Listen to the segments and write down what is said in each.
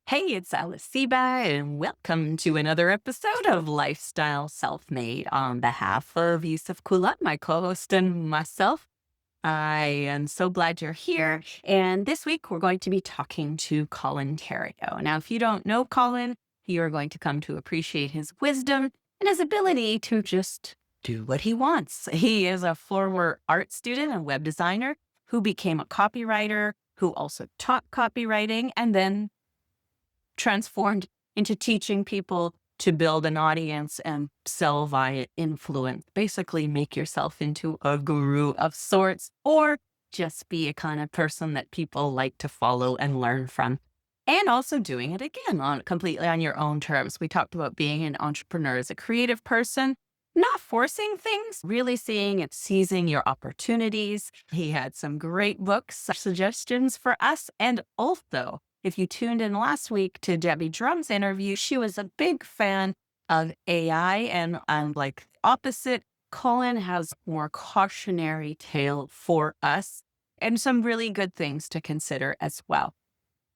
Hey, it's Alice Seba, and welcome to another episode of Lifestyle Self-Made. On behalf of Yusuf Kulat, my co-host, and myself, I am so glad you're here. And this week, we're going to be talking to Colin Theriot. Now, if you don't know Colin, you're going to come to appreciate his wisdom and his ability to just do what he wants. He is a former art student and web designer who became a copywriter, who also taught copywriting, and then transformed into teaching people to build an audience and sell via influence. Basically, make yourself into a guru of sorts, or just be a kind of person that people like to follow and learn from. And also doing it again completely on your own terms. We talked about being an entrepreneur as a creative person, not forcing things, really seeing and seizing your opportunities. He had some great books, suggestions for us. And also, if you tuned in last week to Debbie Drum's interview, she was a big fan of AI, and I'm like opposite. Colin has more cautionary tale for us and some really good things to consider as well.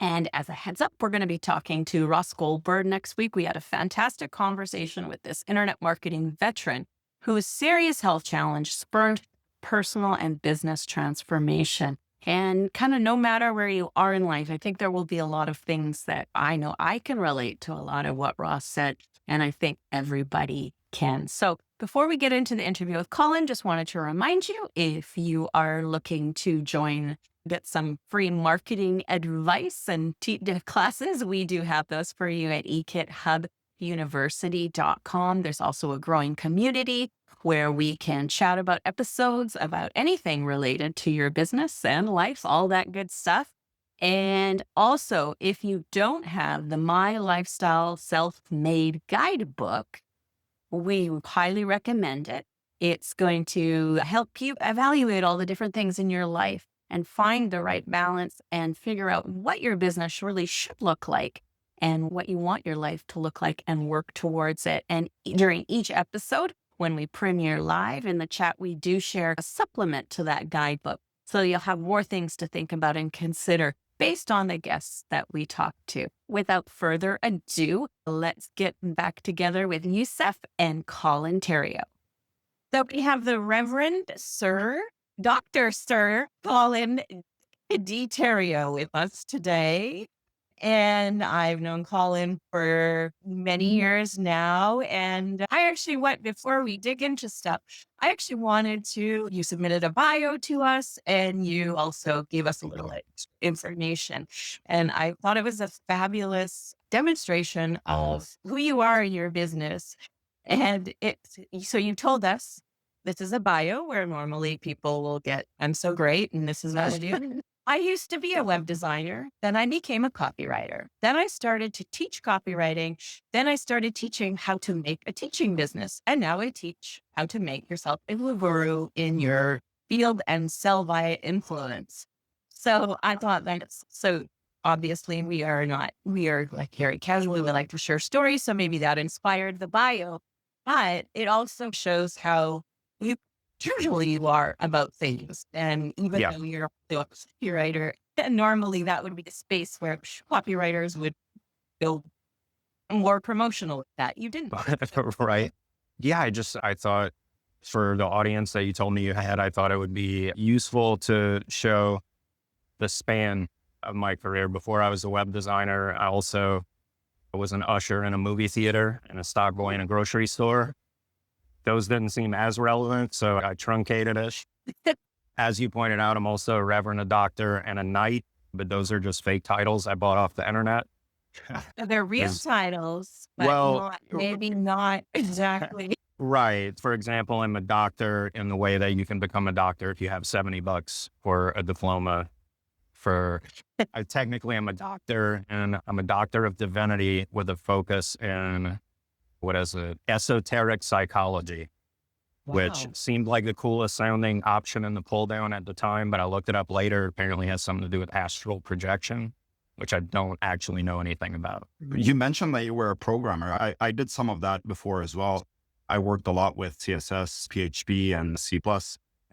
And as a heads up, we're going to be talking to Ross Goldberg next week. We had a fantastic conversation with this internet marketing veteran whose serious health challenge spurred personal and business transformation. And kind of no matter where you are in life, I think there will be a lot of things that I know I can relate to a lot of what Ross said. And I think everybody can. So before we get into the interview with Colin, just wanted to remind you, if you are looking to get some free marketing advice and classes, we do have those for you at ekithubuniversity.com. There's also a growing community where we can chat about episodes, about anything related to your business and life, all that good stuff. And also, if you don't have the My Lifestyle Self-Made Guidebook, we highly recommend it. It's going to help you evaluate all the different things in your life and find the right balance and figure out what your business really should look like and what you want your life to look like and work towards it. And during each episode, when we premiere live in the chat, we do share a supplement to that guidebook. So you'll have more things to think about and consider based on the guests that we talk to. Without further ado, let's get back together with Yusuf and Colin Theriot. So we have the Reverend Sir, Dr. Sir Colin D. Theriot with us today. And I've known Colin for many years now. And I actually before we dig into stuff, I actually you submitted a bio to us and you also gave us a little information. And I thought it was a fabulous demonstration of who you are in your business. And so you told us this is a bio where normally people will get, I'm so great, and this is what I do. I used to be a web designer. Then I became a copywriter. Then I started to teach copywriting. Then I started teaching how to make a teaching business. And now I teach how to make yourself a guru in your field and sell via influence. So I thought so obviously we are like very casual. We like to share stories. So maybe that inspired the bio, but it also shows how usually you are about things. And even though you're a copywriter, and normally that would be the space where copywriters would build more promotional with that. You didn't. Right. Yeah. I thought for the audience that you told me you had, I thought it would be useful to show the span of my career. Before I was a web designer, I also was an usher in a movie theater and a stock boy in a grocery store. Those didn't seem as relevant, so I truncated it. As you pointed out, I'm also a reverend, a doctor, and a knight, but those are just fake titles I bought off the internet. They're real titles, but maybe not exactly. Right. For example, I'm a doctor in the way that you can become a doctor if you have $70 for a diploma. I technically am a doctor, and I'm a doctor of divinity with a focus in esoteric psychology, which seemed like the coolest sounding option in the pull down at the time. But I looked it up later. Apparently has something to do with astral projection, which I don't actually know anything about. You mentioned that you were a programmer. I did some of that before as well. I worked a lot with CSS, PHP, and C++.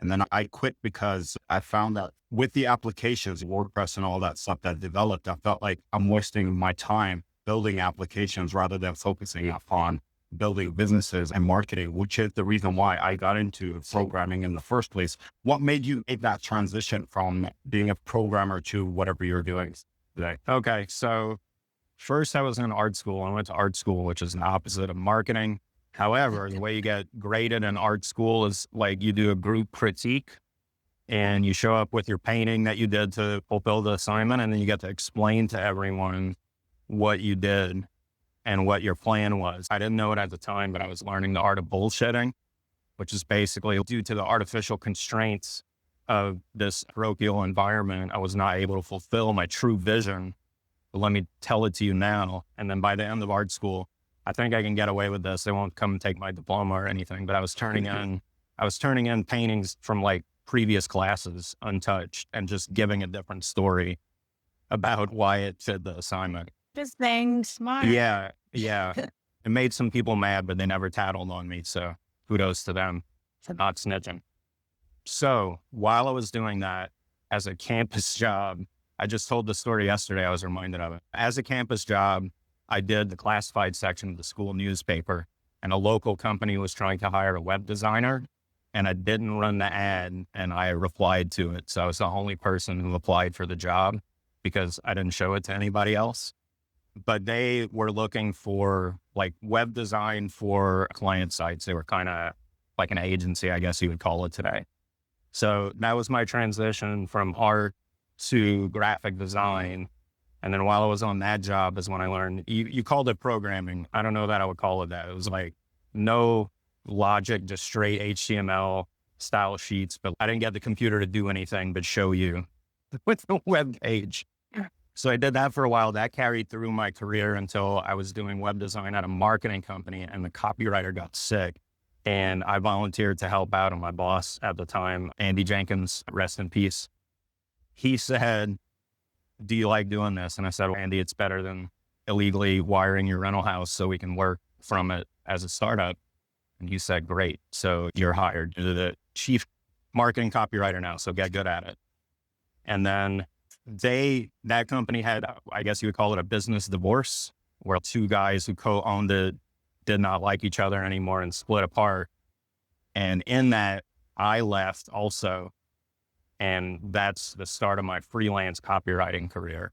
And then I quit because I found that with the applications, WordPress and all that stuff that developed, I felt like I'm wasting my time building applications rather than focusing upon building businesses and marketing, which is the reason why I got into programming in the first place. What made you make that transition from being a programmer to whatever you're doing today? Okay. So first I was in art school. I went to art school, which is the opposite of marketing. However, the way you get graded in art school is like you do a group critique and you show up with your painting that you did to fulfill the assignment. And then you get to explain to everyone what you did and what your plan was. I didn't know it at the time, but I was learning the art of bullshitting, which is basically due to the artificial constraints of this parochial environment. I was not able to fulfill my true vision, but let me tell it to you now. And then by the end of art school, I think I can get away with this. They won't come and take my diploma or anything, but I was turning in paintings from like previous classes untouched and just giving a different story about why it fit the assignment. Just being smart. Yeah. It made some people mad, but they never tattled on me. So kudos to them for not snitching. So while I was doing that as a campus job, I just told the story yesterday. I was reminded of it. As a campus job, I did the classified section of the school newspaper, and a local company was trying to hire a web designer, and I didn't run the ad, and I replied to it. So I was the only person who applied for the job because I didn't show it to anybody else. But they were looking for like web design for client sites. They were kind of like an agency, I guess you would call it today. So that was my transition from art to graphic design. And then while I was on that job is when I learned, you called it programming. I don't know that I would call it that. It was like no logic, just straight HTML style sheets, but I didn't get the computer to do anything but show you with the web page. So I did that for a while. That carried through my career until I was doing web design at a marketing company, and the copywriter got sick. And I volunteered to help out. And my boss at the time, Andy Jenkins, rest in peace, he said, "Do you like doing this?" And I said, "Well, Andy, it's better than illegally wiring your rental house so we can work from it as a startup." And he said, "Great. So you're hired. You're the chief marketing copywriter now. So get good at it." And then that company had, I guess you would call it a business divorce, where two guys who co-owned it did not like each other anymore and split apart. And in that, I left also. And that's the start of my freelance copywriting career.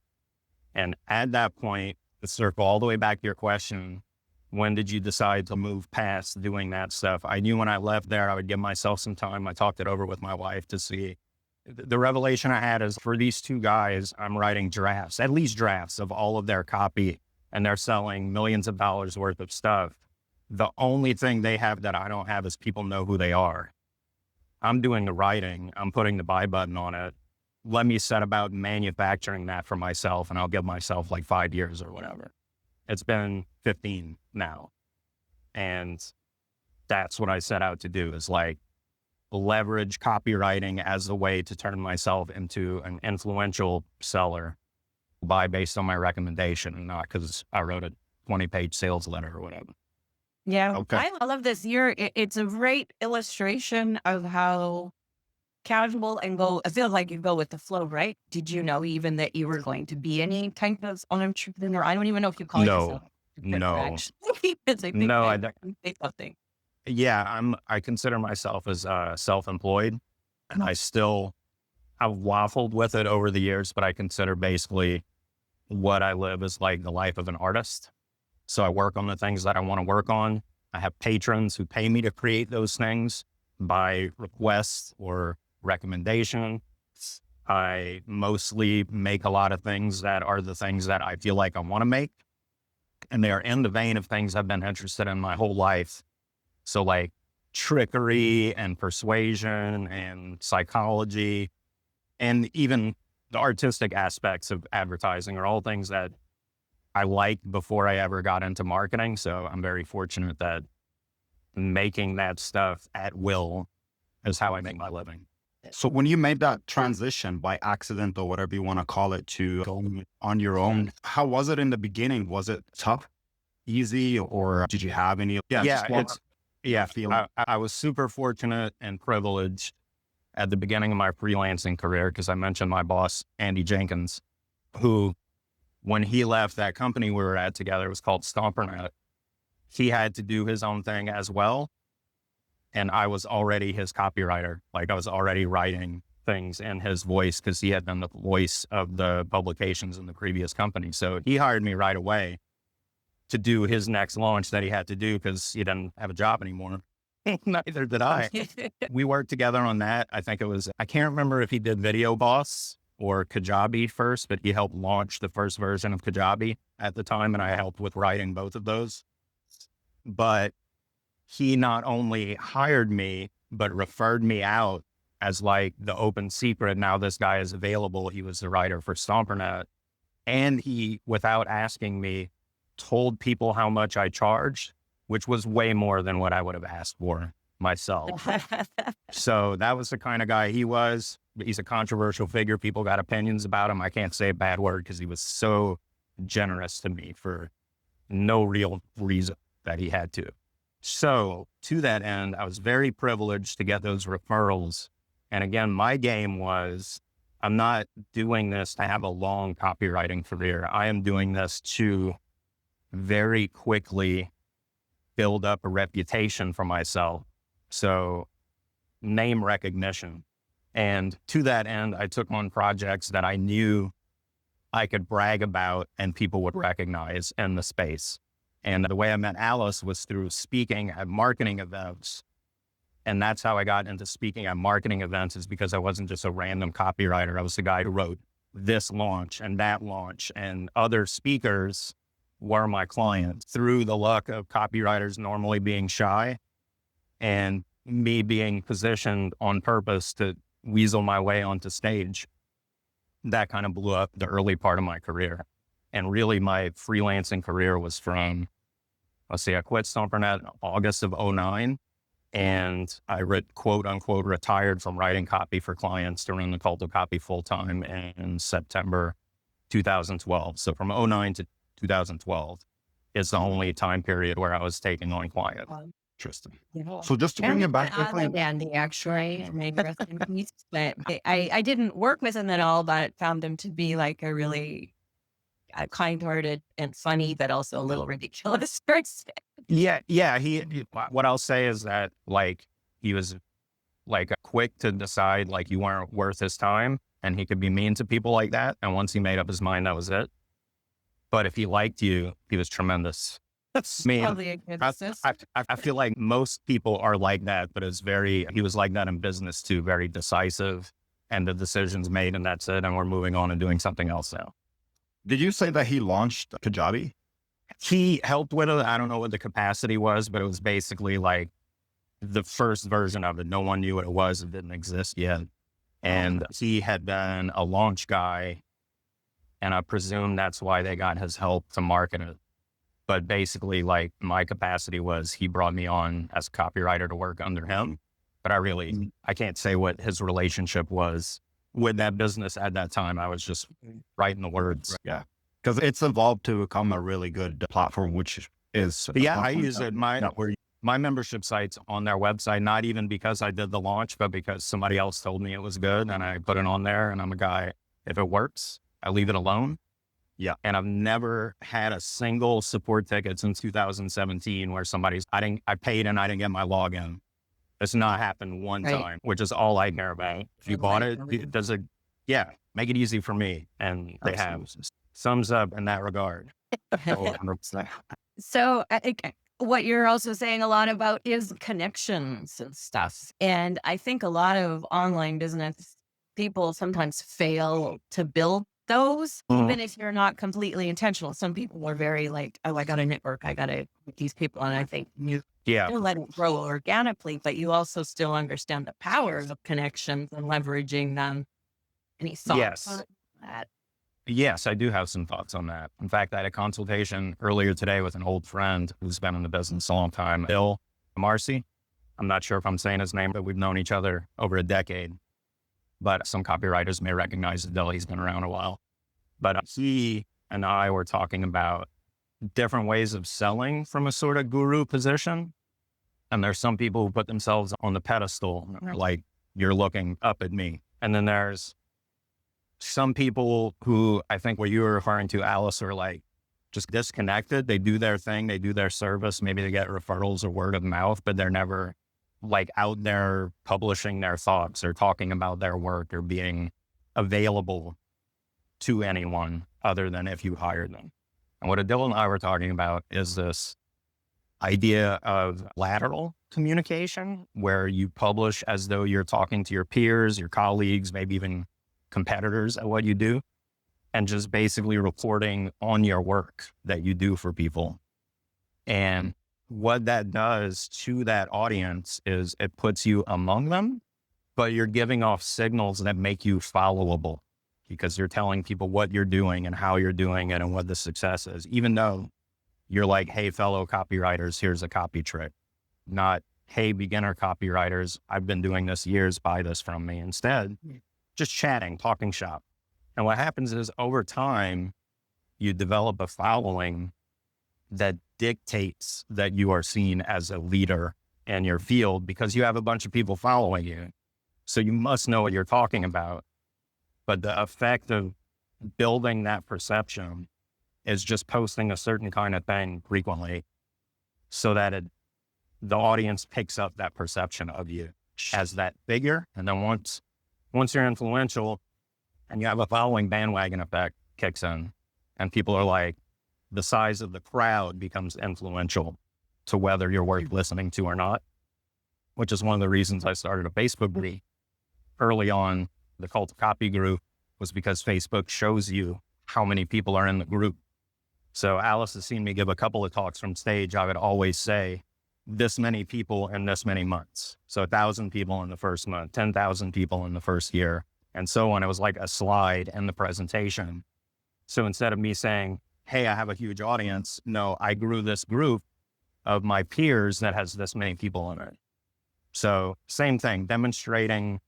And at that point, to circle all the way back to your question, when did you decide to move past doing that stuff? I knew when I left there, I would give myself some time. I talked it over with my wife to see. The revelation I had is for these two guys, I'm writing drafts, at least drafts of all of their copy, and they're selling millions of dollars worth of stuff. The only thing they have that I don't have is people know who they are. I'm doing the writing. I'm putting the buy button on it. Let me set about manufacturing that for myself, and I'll give myself like 5 years or whatever. It's been 15 now. And that's what I set out to do, is like leverage copywriting as a way to turn myself into an influential seller, buy based on my recommendation and not because I wrote a 20-page sales letter or whatever. Yeah. Okay. I love this. It's a great illustration of how casual and I feel like you go with the flow, right? Did you know even that you were going to be any type of entrepreneur? I don't even know if you call yourself. No. Actually, because I think No, I that don't. can say something. Yeah, I consider myself as self-employed, and I've waffled with it over the years, but I consider basically what I live is like the life of an artist. So I work on the things that I want to work on. I have patrons who pay me to create those things by request or recommendation. I mostly make a lot of things that are the things that I feel like I want to make. And they are in the vein of things I've been interested in my whole life. So like trickery and persuasion and psychology, and even the artistic aspects of advertising are all things that I liked before I ever got into marketing. So I'm very fortunate that making that stuff at will is how I make my living. So when you made that transition by accident or whatever you want to call it to going on your own, how was it in the beginning? Was it tough, easy, or did you have any? I was super fortunate and privileged at the beginning of my freelancing career, because I mentioned my boss, Andy Jenkins, who, when he left that company we were at together, it was called Stompernet. He had to do his own thing as well. And I was already his copywriter. Like, I was already writing things in his voice because he had been the voice of the publications in the previous company. So he hired me right away to do his next launch that he had to do because he didn't have a job anymore. Neither did I. We worked together on that. I think it was, I can't remember if he did Video Boss or Kajabi first, but he helped launch the first version of Kajabi at the time. And I helped with writing both of those. But he not only hired me, but referred me out as like the open secret. Now this guy is available. He was the writer for Stompernet. And he, without asking me, told people how much I charged, which was way more than what I would have asked for myself. So that was the kind of guy he was. He's a controversial figure. People got opinions about him. I can't say a bad word because he was so generous to me for no real reason that he had to. So to that end, I was very privileged to get those referrals. And again, my game was, I'm not doing this to have a long copywriting career. I am doing this to very quickly build up a reputation for myself. So name recognition. And to that end, I took on projects that I knew I could brag about and people would recognize in the space. And the way I met Alice was through speaking at marketing events. And that's how I got into speaking at marketing events, is because I wasn't just a random copywriter. I was the guy who wrote this launch and that launch, and other speakers were my clients. Through the luck of copywriters normally being shy and me being positioned on purpose to weasel my way onto stage, that kind of blew up the early part of my career. And really my freelancing career was from, I quit Stompernet in August of 2009. And I quote unquote retired from writing copy for clients to run the Cult of Copy full time in September 2012. So from 2009 to 2012 is the only time period where I was taking on clients. Interesting. Yeah. So just to bring it back quickly. Andy, actually, maybe rest in peace. But I didn't work with him at all, but found him to be like a really kind-hearted and funny, but also a little ridiculous person. Yeah. What I'll say is that, like, he was like quick to decide like you weren't worth his time, and he could be mean to people like that. And once he made up his mind, that was it. But if he liked you, he was tremendous. That's me. Probably a good I feel like most people are like that, but he was like that in business too, very decisive, and the decision's made and that's it. And we're moving on and doing something else now. Did you say that he launched Kajabi? He helped with it. I don't know what the capacity was, but it was basically like the first version of it. No one knew what it was. It didn't exist yet. And he had been a launch guy, and I presume that's why they got his help to market it. But basically, like, my capacity was he brought me on as a copywriter to work under him. But I can't say what his relationship was with that business at that time. I was just writing the words. Yeah. Because it's evolved to become a really good platform, which is. But yeah, I use it. My membership site's on their website, not even because I did the launch, but because somebody else told me it was good and I put it on there. And I'm a guy, if it works, I leave it alone. Yeah. And I've never had a single support ticket since 2017 where I paid and I didn't get my login. It's not happened one time, which is all I care about. If you bought it, make it easy for me. And they have. Thumbs up in that regard. So what you're also saying a lot about is connections and stuff. And I think a lot of online business people sometimes fail to build those, even if you're not completely intentional. Some people are very like, oh, I got a network. I got to meet these people. And I think you let it grow organically, but you also still understand the power of connections and leveraging them. Any thoughts on that? Yes, I do have some thoughts on that. In fact, I had a consultation earlier today with an old friend who's been in the business a long time, Bill Marcy. I'm not sure if I'm saying his name, but we've known each other over a decade. But some copywriters may recognize Bill. He's been around a while. But he and I were talking about different ways of selling from a sort of guru position. And there's some people who put themselves on the pedestal. And they're like, you're looking up at me. And then there's some people who I think what you were referring to, Alice, are like just disconnected. They do their thing, they do their service. Maybe they get referrals or word of mouth, but they're never like out there publishing their thoughts or talking about their work or being available to anyone other than if you hired them. And what Adil and I were talking about is this idea of lateral communication, where you publish as though you're talking to your peers, your colleagues, maybe even competitors at what you do, and just basically reporting on your work that you do for people. And what that does to that audience is it puts you among them, but you're giving off signals that make you followable because you're telling people what you're doing and how you're doing it and what the success is, even though you're like, hey, fellow copywriters, here's a copy trick. Not, hey, beginner copywriters, I've been doing this years, buy this from me. Instead, just chatting, talking shop. And what happens is over time, you develop a following that dictates that you are seen as a leader in your field because you have a bunch of people following you. So you must know what you're talking about. But the effect of building that perception is just posting a certain kind of thing frequently so that the audience picks up that perception of you as that figure. And then once you're influential and you have a following, bandwagon effect kicks in and people are like, the size of the crowd becomes influential to whether you're worth listening to or not, which is one of the reasons I started a Facebook group early on. The Cult of Copy group was because Facebook shows you how many people are in the group. So Alice has seen me give a couple of talks from stage. I would always say this many people in this many months. So 1,000 people in the first month, 10,000 people in the first year, and so on. It was like a slide in the presentation. So instead of me saying, hey, I have a huge audience, no, I grew this group of my peers that has this many people in it. So same thing, demonstrating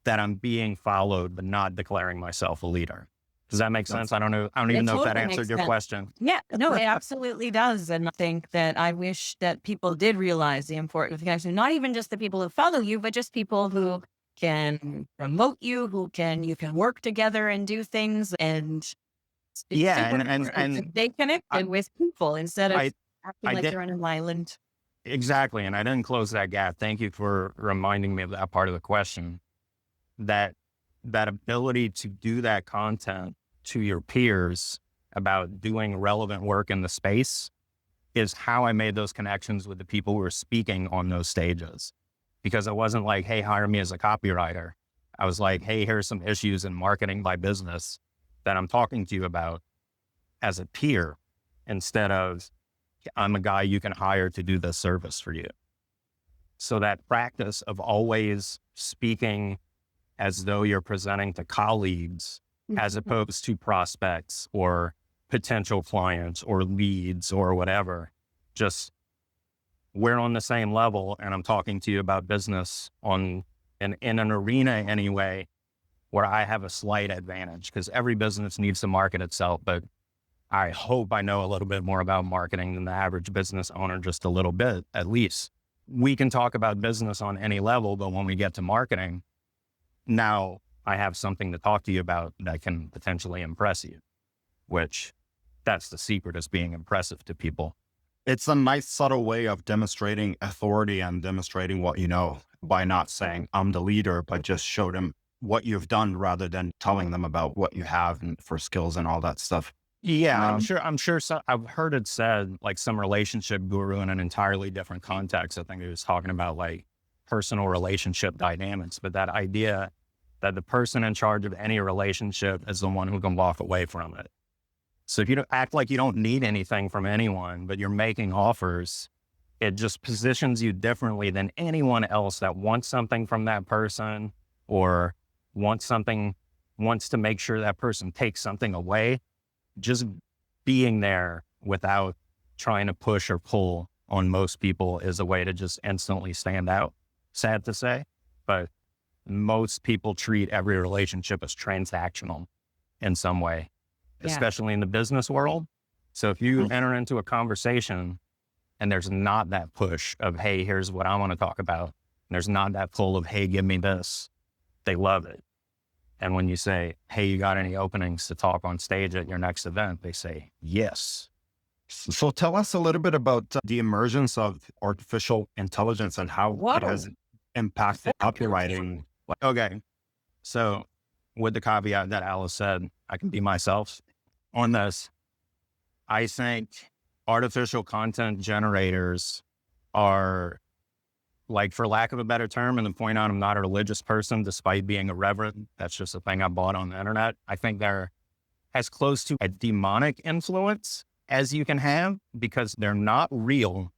that I'm being followed, but not declaring myself a leader. Does that make sense? I don't know. I don't even know if that answered your question. Yeah, no, it absolutely does. And I think that I wish that people did realize the importance of connection, not even just the people who follow you, but just people who can promote you, you can work together and do things. And and they connected with people instead of acting like did, they're on an island. Exactly. And I didn't close that gap. Thank you for reminding me of that part of the question. That ability to do that content to your peers about doing relevant work in the space is how I made those connections with the people who were speaking on those stages. Because it wasn't like, hey, hire me as a copywriter. I was like, hey, here's some issues in marketing by business that I'm talking to you about as a peer, instead of I'm a guy you can hire to do this service for you. So that practice of always speaking as though you're presenting to colleagues as opposed to prospects or potential clients or leads or whatever, just we're on the same level and I'm talking to you about business in an arena anyway, where I have a slight advantage because every business needs to market itself. But I hope I know a little bit more about marketing than the average business owner, just a little bit, at least. We can talk about business on any level, but when we get to marketing, now I have something to talk to you about that can potentially impress you, which that's the secret, is being impressive to people. It's a nice subtle way of demonstrating authority and demonstrating what you know by not saying I'm the leader, but just show them what you've done rather than telling them about what you have and for skills and all that stuff. Yeah, I'm sure. I've heard it said, like some relationship guru in an entirely different context. I think he was talking about like personal relationship dynamics, but that idea that the person in charge of any relationship is the one who can walk away from it. So if you don't act like you don't need anything from anyone, but you're making offers, it just positions you differently than anyone else that wants something from that person or wants to make sure that person takes something away. Just being there without trying to push or pull on most people is a way to just instantly stand out. Sad to say, but most people treat every relationship as transactional in some way, especially in the business world. So if you enter into a conversation and there's not that push of, hey, here's what I want to talk about, and there's not that pull of, hey, give me this, they love it. And when you say, hey, you got any openings to talk on stage at your next event? They say, yes. So tell us a little bit about the emergence of artificial intelligence and how Whoa. it has impacted copywriting. Okay. So with the caveat that Alice said, I can be myself on this. I think artificial content generators are, like, for lack of a better term, and to point out I'm not a religious person, despite being a reverend. That's just a thing I bought on the internet. I think they're as close to a demonic influence as you can have, because they're not real,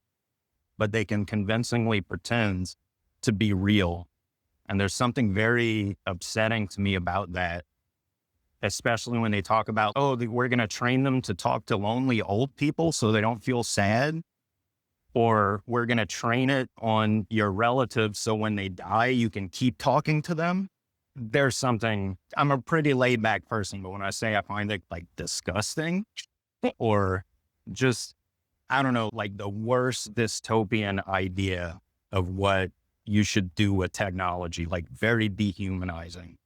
but they can convincingly pretend to be real. And there's something very upsetting to me about that, especially when they talk about, oh, we're going to train them to talk to lonely old people so they don't feel sad. Or we're going to train it on your relatives so when they die, you can keep talking to them. There's something, I'm a pretty laid back person, but when I say I find it like disgusting or just, I don't know, like the worst dystopian idea of what you should do with technology, like very dehumanizing.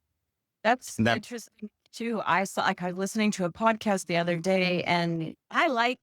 That's interesting too. I saw, like, I was listening to a podcast the other day, and I like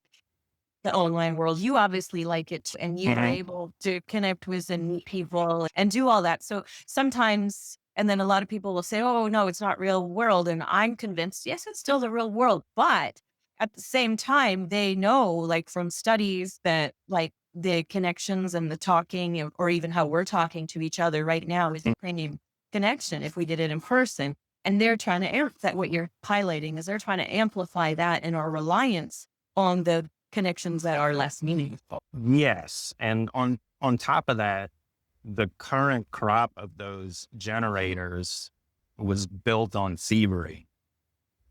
the online world. You obviously like it, and you're able to connect with and meet people and do all that. So sometimes, and then a lot of people will say, oh, no, it's not real world. And I'm convinced, yes, it's still the real world. But at the same time, they know, like, from studies that, like, the connections and the talking, or even how we're talking to each other right now is the same connection if we did it in person. And they're trying to that what you're highlighting is they're trying to amplify that in our reliance on the connections that are less meaningful. Yes. And on top of that, the current crop of those generators was built on thievery.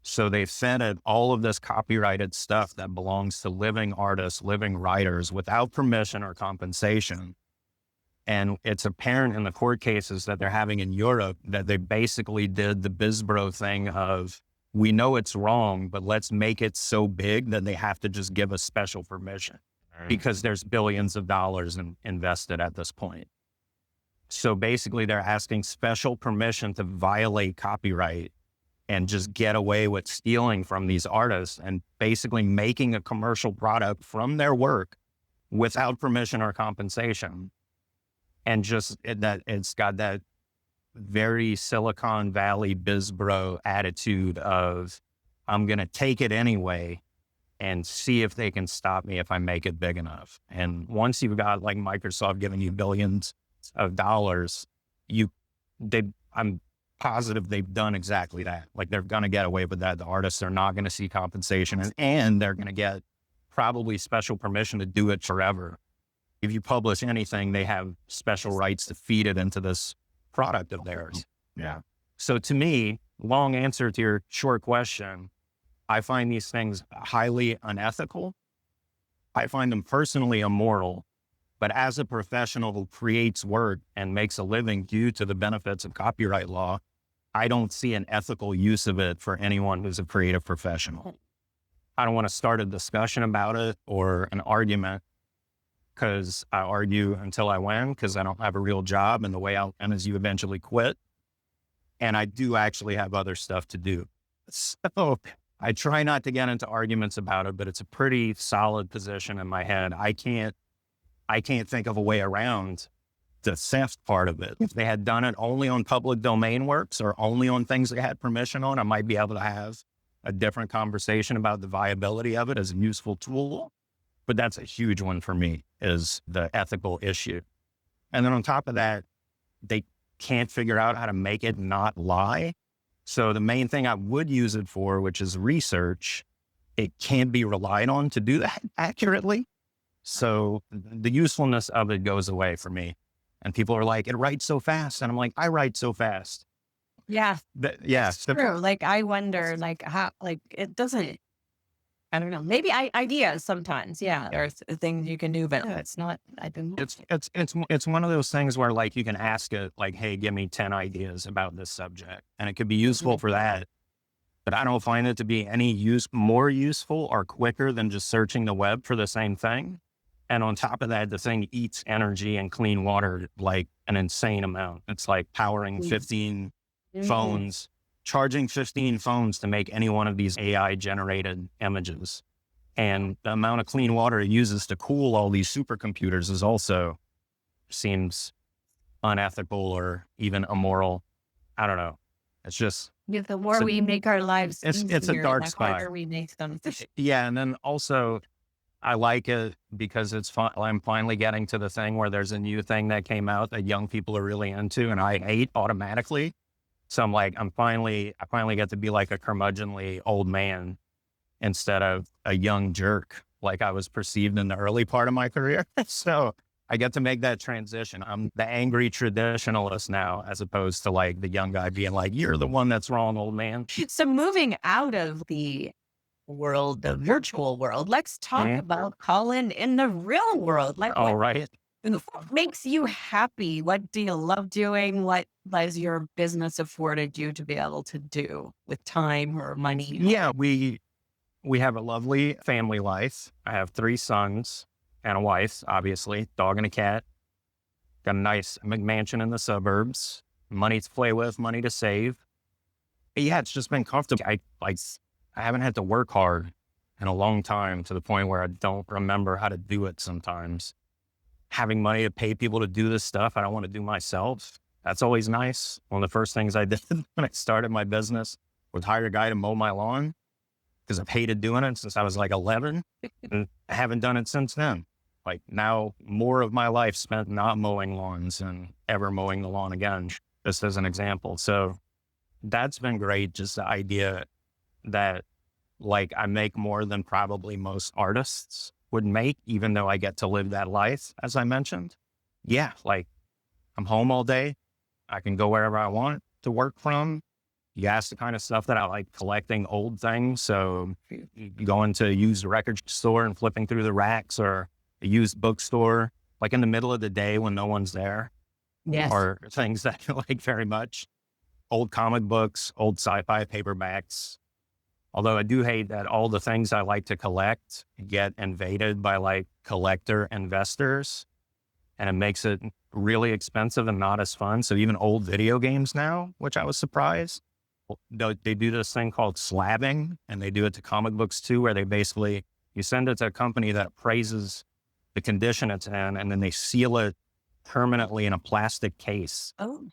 So they fed it all of this copyrighted stuff that belongs to living artists, living writers without permission or compensation. And it's apparent in the court cases that they're having in Europe that they basically did the Bizbro thing of, we know it's wrong, but let's make it so big that they have to just give us special permission because there's billions of dollars invested at this point. So basically they're asking special permission to violate copyright and just get away with stealing from these artists and basically making a commercial product from their work without permission or compensation. And just that it's got that very Silicon Valley Bizbro attitude of, I'm going to take it anyway and see if they can stop me if I make it big enough. And once you've got like Microsoft giving you billions of dollars, I'm positive they've done exactly that. Like, they're going to get away with that. The artists are not going to see compensation, and they're going to get probably special permission to do it forever. If you publish anything, they have special rights to feed it into this product of theirs. Yeah. So to me, long answer to your short question, I find these things highly unethical. I find them personally immoral. But as a professional who creates work and makes a living due to the benefits of copyright law, I don't see an ethical use of it for anyone who's a creative professional. I don't want to start a discussion about it or an argument, because I argue until I win, because I don't have a real job, and the way I'll end is you eventually quit. And I do actually have other stuff to do. So I try not to get into arguments about it, but it's a pretty solid position in my head. I can't think of a way around the theft part of it. If they had done it only on public domain works or only on things they had permission on, I might be able to have a different conversation about the viability of it as a useful tool. But that's a huge one for me, is the ethical issue. And then on top of that, they can't figure out how to make it not lie. So the main thing I would use it for, which is research, it can't be relied on to do that accurately. So the usefulness of it goes away for me. And people are like, it writes so fast. And I'm like, I write so fast. Yeah. Yeah. True. Like, I wonder, like, how, like, it doesn't, I don't know, maybe ideas sometimes. Yeah. There's things you can do, but it's not, I don't know. It's one of those things where, like, you can ask it like, hey, give me 10 ideas about this subject. And it could be useful for that. But I don't find it to be more useful or quicker than just searching the web for the same thing. And on top of that, the thing eats energy and clean water like an insane amount. It's like powering 15 phones, charging 15 phones to make any one of these AI generated images. And the amount of clean water it uses to cool all these supercomputers is also seems unethical or even immoral. I don't know. It's just, Yeah, the more we make our lives it's a easier, dark the spot. harder we make them. Yeah. And then also I like it because it's fun. I'm finally getting to the thing where there's a new thing that came out that young people are really into and I hate automatically. So I'm like, I finally get to be like a curmudgeonly old man instead of a young jerk like I was perceived in the early part of my career. So I get to make that transition. I'm the angry traditionalist now, as opposed to like the young guy being like, you're the one that's wrong, old man. So moving out of the world, the virtual world, let's talk about Colin in the real world. Like, All what right. makes you happy? What do you love doing? What has your business afforded you to be able to do with time or money? Yeah, we have a lovely family life. I have 3 sons and a wife, obviously, dog and a cat. Got a nice McMansion in the suburbs, money to play with, money to save. But yeah, it's just been comfortable. I haven't had to work hard in a long time to the point where I don't remember how to do it sometimes. Having money to pay people to do this stuff I don't want to do myself. That's always nice. One of the first things I did when I started my business was hire a guy to mow my lawn because I've hated doing it since I was like 11 and I haven't done it since then. Like now more of my life spent not mowing lawns and ever mowing the lawn again, just as an example. So that's been great. Just the idea that like I make more than probably most artists would make, even though I get to live that life, as I mentioned. Yeah, like I'm home all day. I can go wherever I want to work from. You ask the kind of stuff that I like, collecting old things. So going to a used record store and flipping through the racks, or a used bookstore, like in the middle of the day when no one's there. Yes. Or things that I like very much. Old comic books, old sci-fi paperbacks. Although I do hate that all the things I like to collect get invaded by like collector investors, and it makes it really expensive and not as fun. So even old video games now, which I was surprised, they do this thing called slabbing, and they do it to comic books too, where they basically, you send it to a company that appraises the condition it's in, and then they seal it permanently in a plastic case. Oh,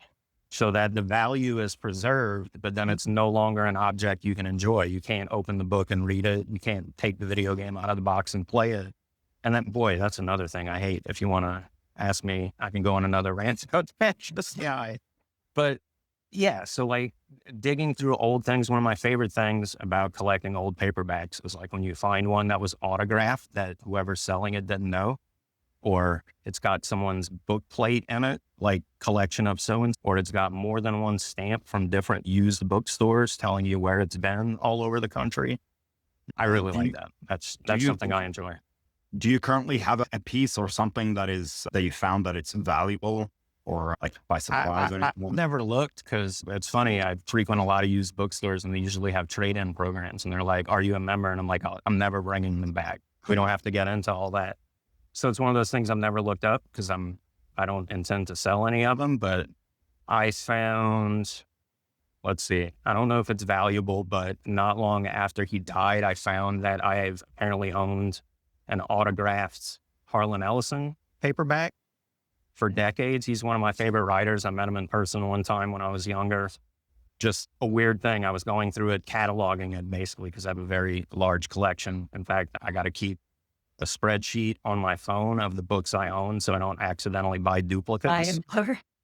So that the value is preserved, but then it's no longer an object you can enjoy. You can't open the book and read it. You can't take the video game out of the box and play it. And then, boy, that's another thing I hate. If you want to ask me, I can go on another rant about this guy. But yeah, so like digging through old things, one of my favorite things about collecting old paperbacks is like when you find one that was autographed that whoever's selling it didn't know, or it's got someone's book plate in it, like collection of so-and-so, or it's got more than one stamp from different used bookstores telling you where it's been all over the country. I really like that. That's something I enjoy. Do you currently have a piece or something that you found that it's valuable, or like by surprise? I've never looked, because it's funny. I frequent a lot of used bookstores and they usually have trade-in programs, and they're like, are you a member? And I'm like, oh, I'm never bringing them back. We don't have to get into all that. So it's one of those things I've never looked up because I don't intend to sell any of them. But I found, let's see, I don't know if it's valuable, but not long after he died, I found that I've apparently owned an autographed Harlan Ellison paperback for decades. He's one of my favorite writers. I met him in person one time when I was younger. Just a weird thing. I was going through it, cataloging it basically, because I have a very large collection. In fact, I got to keep a spreadsheet on my phone of the books I own so I don't accidentally buy duplicates.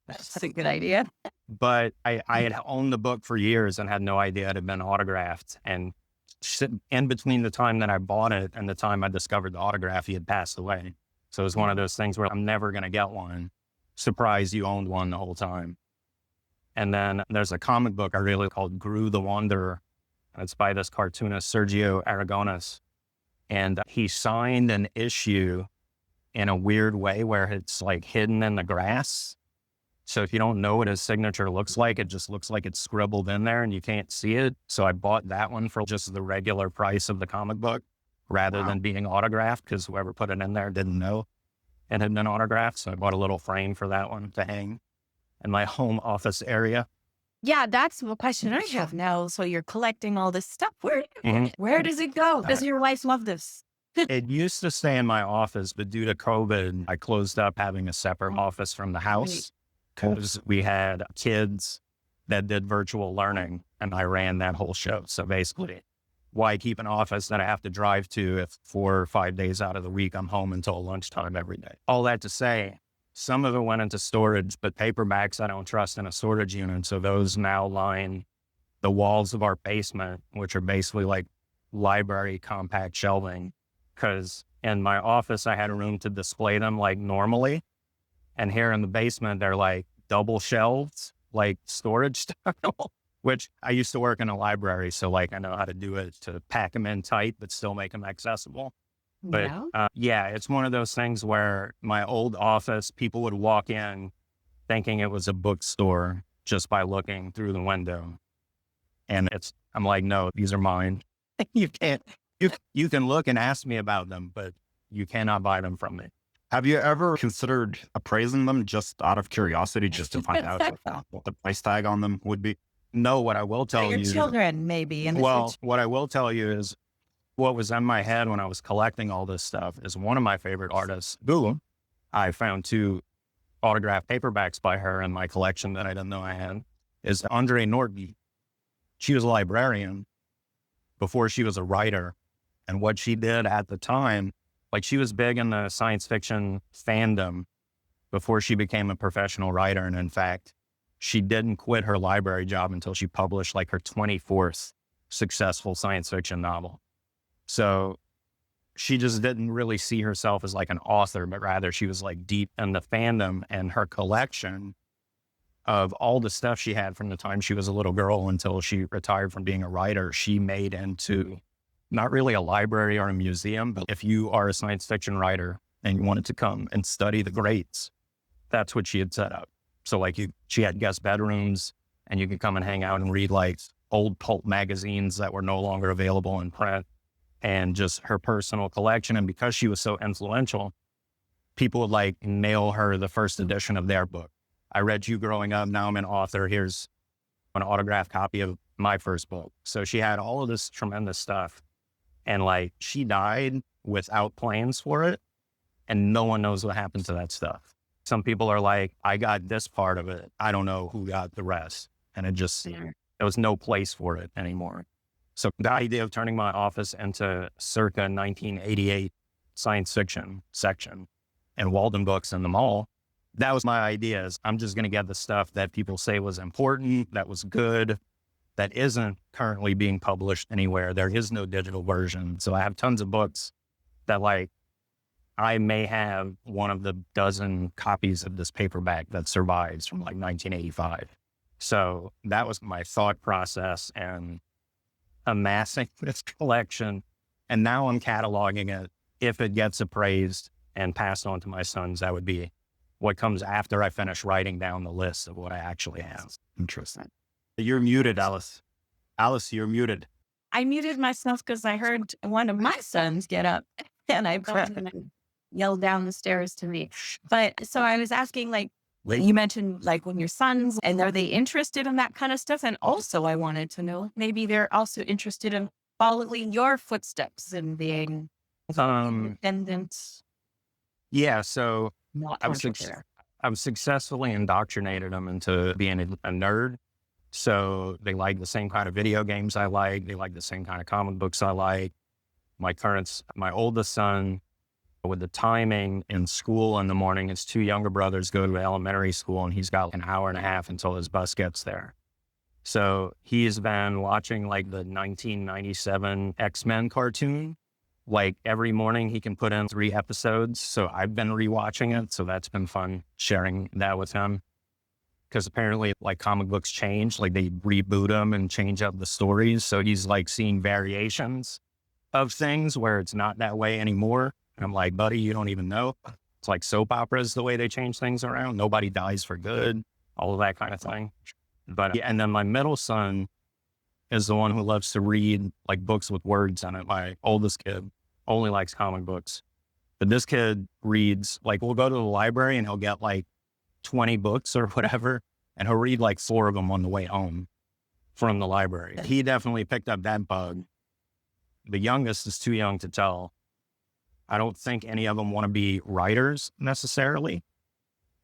That's a good idea. But I had owned the book for years and had no idea it had been autographed. And in between the time that I bought it and the time I discovered the autograph, he had passed away. So it was one of those things where I'm never going to get one. Surprised you owned one the whole time. And then there's a comic book I really called Gru the Wanderer. And it's by this cartoonist, Sergio Aragones. And he signed an issue in a weird way where it's like hidden in the grass. So if you don't know what his signature looks like, it just looks like it's scribbled in there and you can't see it. So I bought that one for just the regular price of the comic book rather than being autographed, because whoever put it in there didn't know it had been autographed. So I bought a little frame for that one to hang in my home office area. Yeah, that's the question I have now. So you're collecting all this stuff. Mhm. Where does it go? Does your wife love this? It used to stay in my office, but due to COVID, I closed up having a separate office from the Right. house because we had kids that did virtual learning and I ran that whole show. So basically, why keep an office that I have to drive to if 4 or 5 days out of the week I'm home until lunchtime every day? All that to say, some of it went into storage, but paperbacks I don't trust in a storage unit. So those now line the walls of our basement, which are basically like library compact shelving. Because in my office, I had a room to display them like normally. And here in the basement, they're like double shelves, like storage style, which I used to work in a library. So like I know how to do it to pack them in tight, but still make them accessible. But Yeah. yeah, it's one of those things where my old office, people would walk in thinking it was a bookstore just by looking through the window. And I'm like, no, these are mine. You can't, you can look and ask me about them, but you cannot buy them from me. Have you ever considered appraising them just out of curiosity, just to find out what the price tag on them would be? No, what I will For tell your you, children, maybe. In the well, future. what I will tell you is what was in my head when I was collecting all this stuff is one of my favorite artists, Boo. I found 2 autographed paperbacks by her in my collection that I didn't know I had, is Andre Norby. She was a librarian before she was a writer. And what she did at the time, like she was big in the science fiction fandom before she became a professional writer. And in fact, she didn't quit her library job until she published like her 24th successful science fiction novel. So she just didn't really see herself as like an author, but rather she was like deep in the fandom, and her collection of all the stuff she had from the time she was a little girl until she retired from being a writer, she made into not really a library or a museum, but if you are a science fiction writer and you wanted to come and study the greats, that's what she had set up. So like she had guest bedrooms and you could come and hang out and read like old pulp magazines that were no longer available in print and just her personal collection. And because she was so influential, people would like mail her the first edition of their book. I read you growing up. Now I'm an author. Here's an autographed copy of my first book. So she had all of this tremendous stuff. And like she died without plans for it. And no one knows what happened to that stuff. Some people are like, I got this part of it. I don't know who got the rest. And there was no place for it anymore. So the idea of turning my office into circa 1988 science fiction section and Walden Books in the mall, that was my idea. Is I'm just going to get the stuff that people say was important, that was good, that isn't currently being published anywhere. There is no digital version. So I have tons of books that like, I may have one of the dozen copies of this paperback that survives from like 1985. So that was my thought process and amassing this collection. And now I'm cataloging it. If it gets appraised and passed on to my sons, that would be what comes after I finish writing down the list of what I actually have. Interesting. You're muted, Alice. Alice, you're muted. I muted myself because I heard one of my sons get up and I felt him yell down the stairs to me. But so I was asking, like, you mentioned like when your sons, and are they interested in that kind of stuff? And also I wanted to know, maybe they're also interested in following your footsteps and being independent, Yeah. So not I've entrepreneur. successfully indoctrinated them into being a nerd. So they like the same kind of video games I like. They like the same kind of comic books I like. My oldest son, with the timing in school in the morning, his 2 younger brothers go to elementary school and he's got an hour and a half until his bus gets there. So he's been watching like the 1997 X-Men cartoon. Like every morning he can put in 3 episodes. So I've been rewatching it. So that's been fun sharing that with him. Because apparently like comic books change, like they reboot them and change up the stories. So he's like seeing variations of things where it's not that way anymore. And I'm like, buddy, you don't even know. It's like soap operas, the way they change things around. Nobody dies for good, all of that kind of thing. But yeah, and then my middle son is the one who loves to read like books with words on it. My oldest kid only likes comic books. But this kid reads, like we'll go to the library and he'll get like 20 books or whatever. and he'll read like 4 of them on the way home from the library. He definitely picked up that bug. The youngest is too young to tell. I don't think any of them want to be writers necessarily,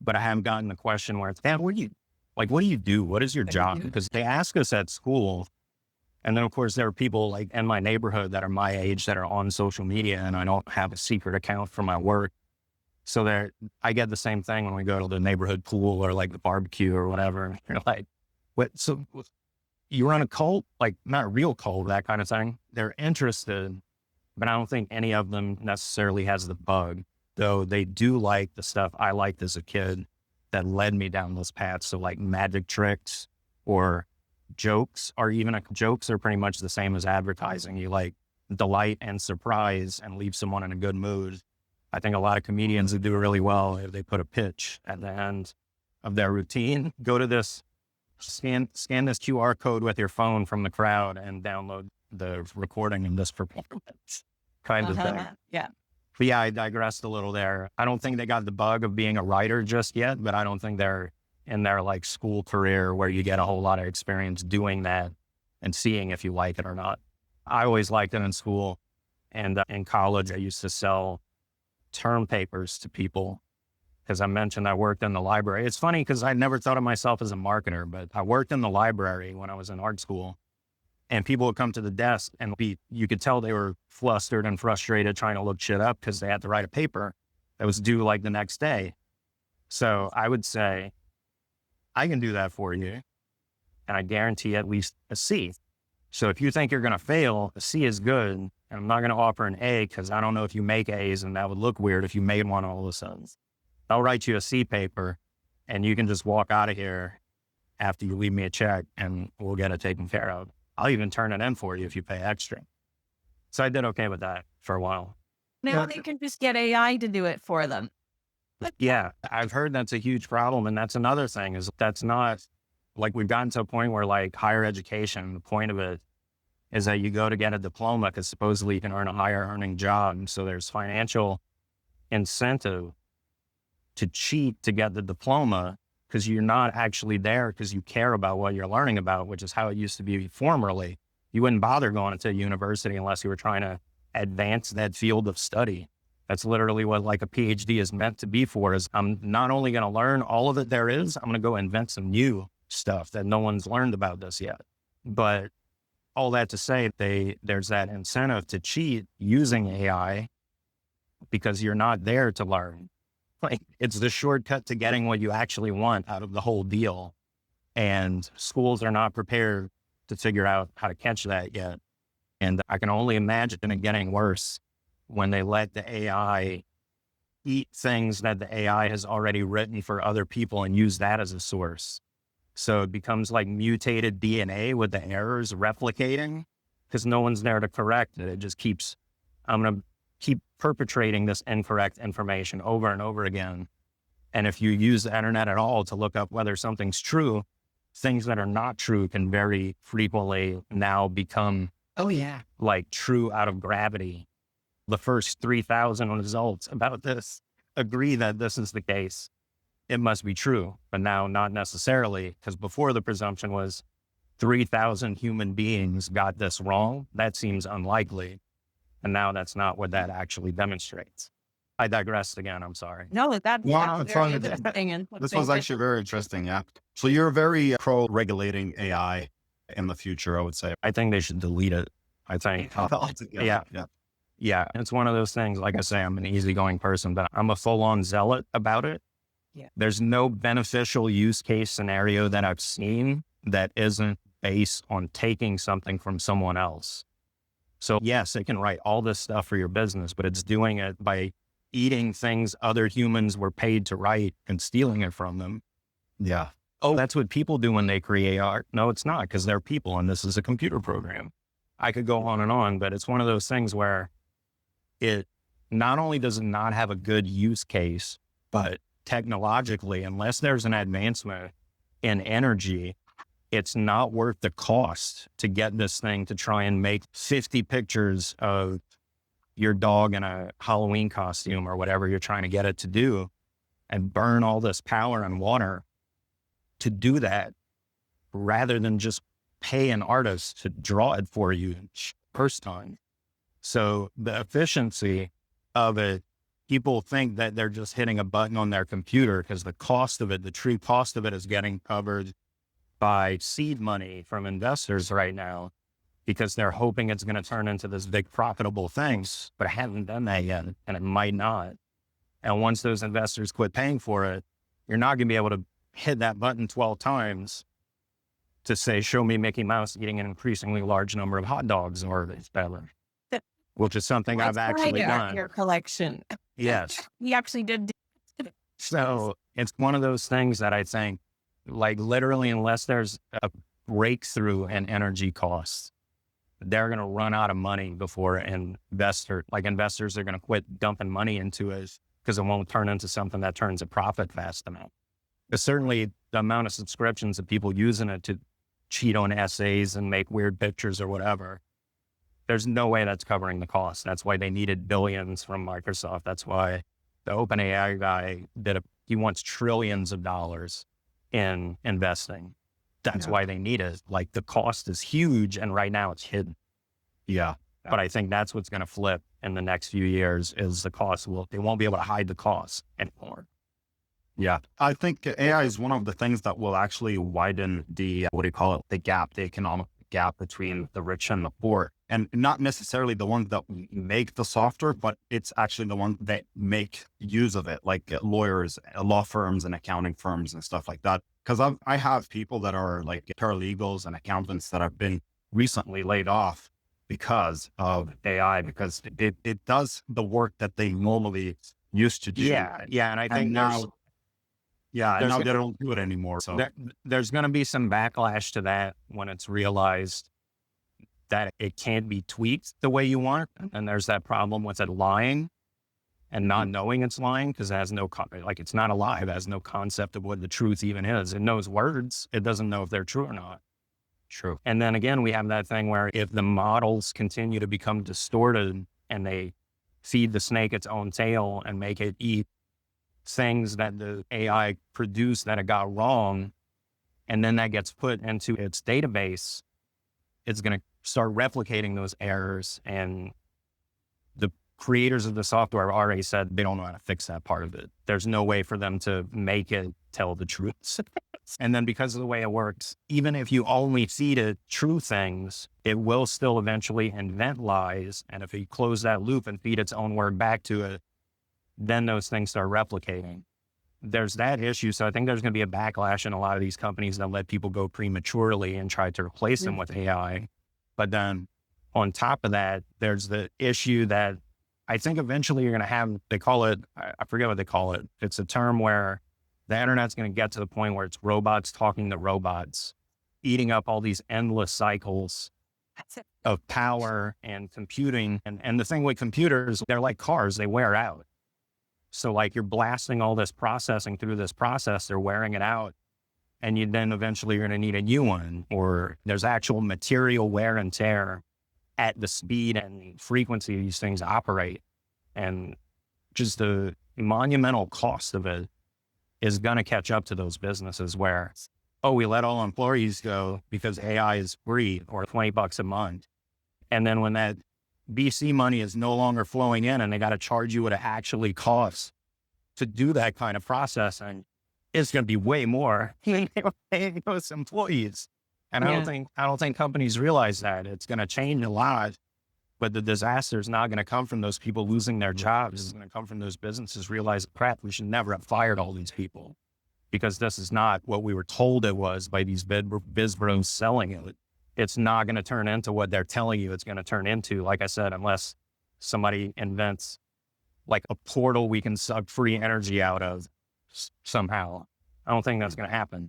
but I haven't gotten the question where it's, Dad, what do you do? What is your job? Because they ask us at school. And then of course there are people like in my neighborhood that are my age that are on social media, and I don't have a secret account for my work. So I get the same thing when we go to the neighborhood pool or like the barbecue or whatever. You're like, what? So you run a cult? Like not a real cult, that kind of thing. They're interested, but I don't think any of them necessarily has the bug, though they do like the stuff I liked as a kid that led me down this path. So like magic tricks or jokes, or even jokes are pretty much the same as advertising. You like delight and surprise and leave someone in a good mood. I think a lot of comedians would do really well if they put a pitch at the end of their routine. Go to this, scan this QR code with your phone from the crowd and download the recording of this performance kind of thing. Yeah. But yeah, I digressed a little there. I don't think they got the bug of being a writer just yet, but I don't think they're in their like school career where you get a whole lot of experience doing that and seeing if you like it or not. I always liked it in school, and in college, I used to sell term papers to people. As I mentioned, I worked in the library. It's funny because I never thought of myself as a marketer, but I worked in the library when I was in art school, and people would come to the desk and you could tell they were flustered and frustrated trying to look shit up because they had to write a paper that was due like the next day. So I would say, I can do that for you, and I guarantee at least a C. So if you think you're going to fail, a C is good, and I'm not going to offer an A because I don't know if you make A's, and that would look weird if you made one all of a sudden. I'll write you a C paper, and you can just walk out of here after you leave me a check, and we'll get it taken care of. I'll even turn it in for you if you pay extra. So I did okay with that for a while. Now they can just get AI to do it for them. Yeah, I've heard that's a huge problem. And that's another thing is that's not like we've gotten to a point where like higher education, the point of it is that you go to get a diploma because supposedly you can earn a higher earning job. And so there's financial incentive to cheat to get the diploma because you're not actually there because you care about what you're learning about, which is how it used to be formerly. You wouldn't bother going to university unless you were trying to advance that field of study. That's literally what like a PhD is meant to be for, is I'm not only going to learn all of it there is, I'm going to go invent some new stuff that no one's learned about this yet. But all that to say, there's that incentive to cheat using AI because you're not there to learn. Like it's the shortcut to getting what you actually want out of the whole deal. And schools are not prepared to figure out how to catch that yet. And I can only imagine it getting worse when they let the AI eat things that the AI has already written for other people and use that as a source. So it becomes like mutated DNA with the errors replicating because no one's there to correct it. It just keeps, I'm going to keep perpetrating this incorrect information over and over again. And if you use the internet at all to look up whether something's true, things that are not true can very frequently now become like true out of gravity. The first 3,000 results about this agree that this is the case. It must be true, but now not necessarily, because before the presumption was 3,000 human beings got this wrong. That seems unlikely. And now that's not what that actually demonstrates. I digressed again. I'm sorry. No, that's No, it's very fine. interesting. And This was actually very interesting. Yeah. So you're very pro regulating AI in the future, I would say. I think they should delete it. I think. Yeah. Yeah. It's one of those things. Like I say, I'm an easygoing person, but I'm a full-on zealot about it. Yeah. There's no beneficial use case scenario that I've seen that isn't based on taking something from someone else. So yes, it can write all this stuff for your business, but it's doing it by eating things other humans were paid to write and stealing it from them. Yeah. Oh, that's what people do when they create art. No, it's not, because they're people and this is a computer program. I could go on, but it's one of those things where it not only does it not have a good use case, but technologically, unless there's an advancement in energy, it's not worth the cost to get this thing to try and make 50 pictures of your dog in a Halloween costume or whatever you're trying to get it to do and burn all this power and water to do that rather than just pay an artist to draw it for you first time. So the efficiency of it, people think that they're just hitting a button on their computer because the cost of it, the true cost of it is getting covered by seed money from investors right now because they're hoping it's going to turn into this big profitable thing, but it hasn't done that yet, and it might not. And once those investors quit paying for it, you're not going to be able to hit that button 12 times to say, show me Mickey Mouse eating an increasingly large number of hot dogs or whatever, which is something I've actually done. Your collection. Yes. We actually did. So it's one of those things that I think, like literally, unless there's a breakthrough in energy costs, they're going to run out of money before investors are going to quit dumping money into it because it won't turn into something that turns a profit fast enough. But certainly the amount of subscriptions of people using it to cheat on essays and make weird pictures or whatever, there's no way that's covering the cost. That's why they needed billions from Microsoft. That's why the OpenAI guy he wants trillions of dollars in investing. That's why they need it. Like the cost is huge and right now it's hidden. Yeah. But I think that's what's going to flip in the next few years is the cost. They won't be able to hide the cost anymore. Yeah. I think AI is one of the things that will actually widen the the economic gap between the rich and the poor. And not necessarily the ones that make the software, but it's actually the ones that make use of it, like lawyers, law firms and accounting firms and stuff like that. Because I have people that are like paralegals and accountants that have been recently laid off because of AI, because it does the work that they normally used to do. Yeah. Yeah. And I think now they don't do it anymore. So there's going to be some backlash to that when it's realized that it can't be tweaked the way you want. And there's that problem with it lying and not knowing it's lying because it has it's not alive. It has no concept of what the truth even is. It knows words. It doesn't know if they're true or not. True. And then again, we have that thing where if the models continue to become distorted and they feed the snake its own tail and make it eat things that the AI produced that it got wrong, and then that gets put into its database, it's going to start replicating those errors. And the creators of the software already said they don't know how to fix that part of it. There's no way for them to make it tell the truth. And then because of the way it works, even if you only feed it true things, it will still eventually invent lies. And if you close that loop and feed its own word back to it, then those things start replicating. There's that issue. So I think there's going to be a backlash in a lot of these companies that let people go prematurely and try to replace them with AI. But then on top of that, there's the issue that I think eventually you're going to have, they call it, I forget what they call it. It's a term where the internet's going to get to the point where it's robots talking to robots, eating up all these endless cycles of power and computing. And the thing with computers, they're like cars, they wear out. So like you're blasting all this processing through this process, they're wearing it out. And then eventually you're going to need a new one, or there's actual material wear and tear at the speed and frequency these things operate. And just the monumental cost of it is going to catch up to those businesses where, oh, we let all employees go because AI is free or $20 a month. And then when that VC money is no longer flowing in and they got to charge you what it actually costs to do that kind of processing, it's going to be way more than they were paying those employees. And I don't think companies realize that. It's going to change a lot, but the disaster is not going to come from those people losing their jobs. It's going to come from those businesses realizing, crap, we should never have fired all these people because this is not what we were told it was by these biz bros selling it. It's not going to turn into what they're telling you it's going to turn into. Like I said, unless somebody invents like a portal we can suck free energy out of somehow. I don't think that's going to happen.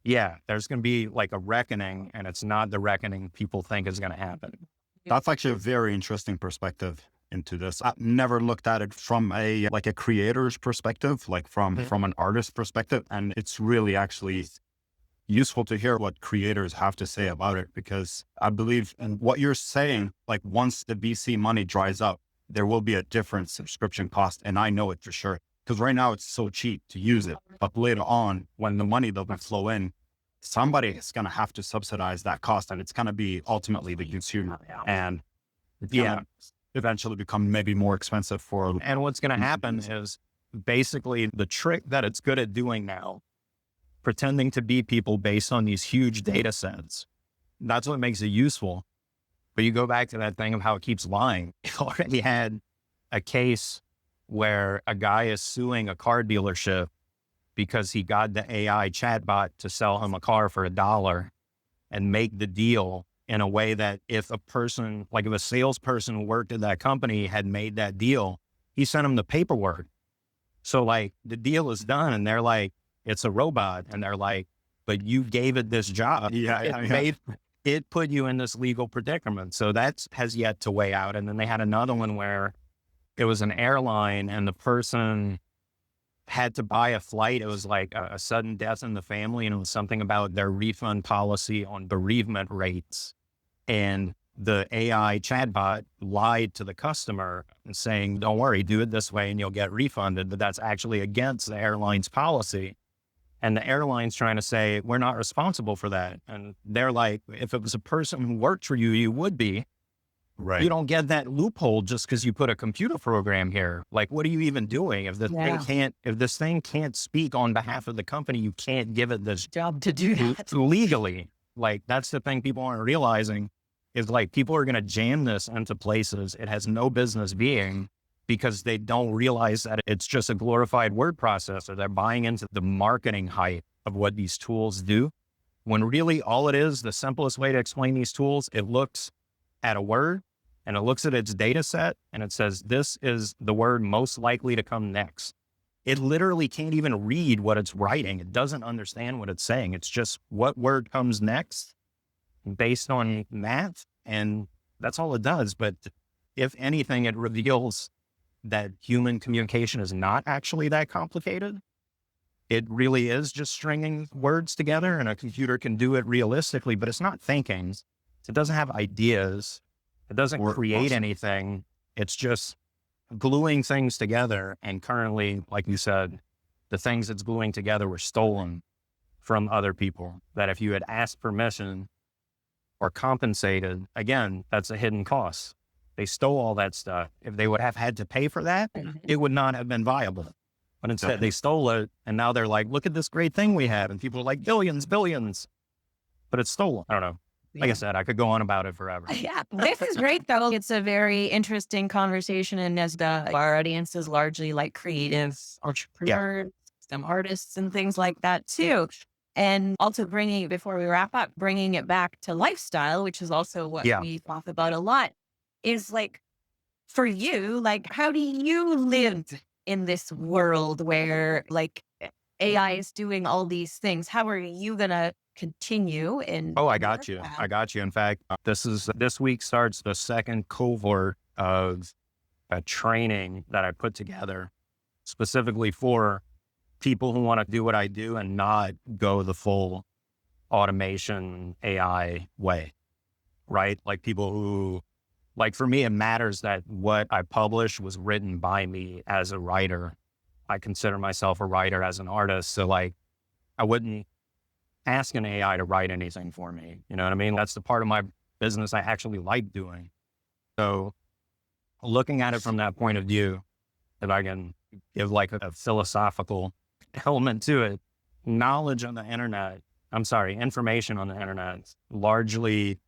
Yeah, there's going to be like a reckoning, and it's not the reckoning people think is going to happen. That's actually a very interesting perspective into this. I've never looked at it from a creator's perspective, like from an artist's perspective. And it's really actually useful to hear what creators have to say about it, because I believe in what you're saying, like once the VC money dries up, there will be a different subscription cost. And I know it for sure. Because right now it's so cheap to use it. But later on, when the money doesn't flow in, somebody is going to have to subsidize that cost. And it's going to be ultimately the consumer. And it's going to eventually become maybe more expensive for. And what's going to happen is basically the trick that it's good at doing now, pretending to be people based on these huge data sets. That's what makes it useful. But you go back to that thing of how it keeps lying. You already had a case where a guy is suing a car dealership because he got the AI chatbot to sell him a car for $1 and make the deal in a way that if a person, like if a salesperson who worked at that company had made that deal, he sent him the paperwork. So like the deal is done and they're like, it's a robot. And they're like, but you gave it this job. It put you in this legal predicament. So that has yet to weigh out. And then they had another one where it was an airline and the person had to buy a flight. It was like a sudden death in the family. And it was something about their refund policy on bereavement rates. And the AI chatbot lied to the customer and saying, don't worry, do it this way and you'll get refunded. But that's actually against the airline's policy. And the airline's trying to say, we're not responsible for that. And they're like, if it was a person who worked for you, you would be. Right. You don't get that loophole just because you put a computer program here. Like, what are you even doing? If this thing can't speak on behalf of the company, you can't give it this Job to do that. legally. Like, that's the thing people aren't realizing is like, people are going to jam this into places it has no business being because they don't realize that it's just a glorified word processor. They're buying into the marketing hype of what these tools do. When really all it is, the simplest way to explain these tools, it looks at a word and it looks at its data set and it says, this is the word most likely to come next. It literally can't even read what it's writing. It doesn't understand what it's saying. It's just what word comes next based on math. And that's all it does. But if anything, it reveals that human communication is not actually that complicated. It really is just stringing words together and a computer can do it realistically, but it's not thinking. It doesn't have ideas. It doesn't create anything. It's just gluing things together. And currently, like you said, the things it's gluing together were stolen from other people. That if you had asked permission or compensated, again, that's a hidden cost. They stole all that stuff. If they would have had to pay for that, it would not have been viable. But instead they stole it. And now they're like, look at this great thing we have. And people are like, billions, but it's stolen. I don't know. Like I said, I could go on about it forever. Yeah, this is great though. It's a very interesting conversation. And as our audience is largely like creative entrepreneurs, some artists and things like that too. And also before we wrap up, bringing it back to lifestyle, which is also what we talk about a lot, is like, for you, like, how do you live in this world where like AI is doing all these things? How are you going to continue in? Oh, I got you. In fact, this week starts the second cohort of a training that I put together specifically for people who want to do what I do and not go the full automation AI way, right? Like people who, like for me, it matters that what I publish was written by me as a writer. I consider myself a writer as an artist. So like, I wouldn't ask an AI to write anything for me. You know what I mean? That's the part of my business I actually like doing. So looking at it from that point of view, if I can give like a philosophical element to it, information on the internet, largely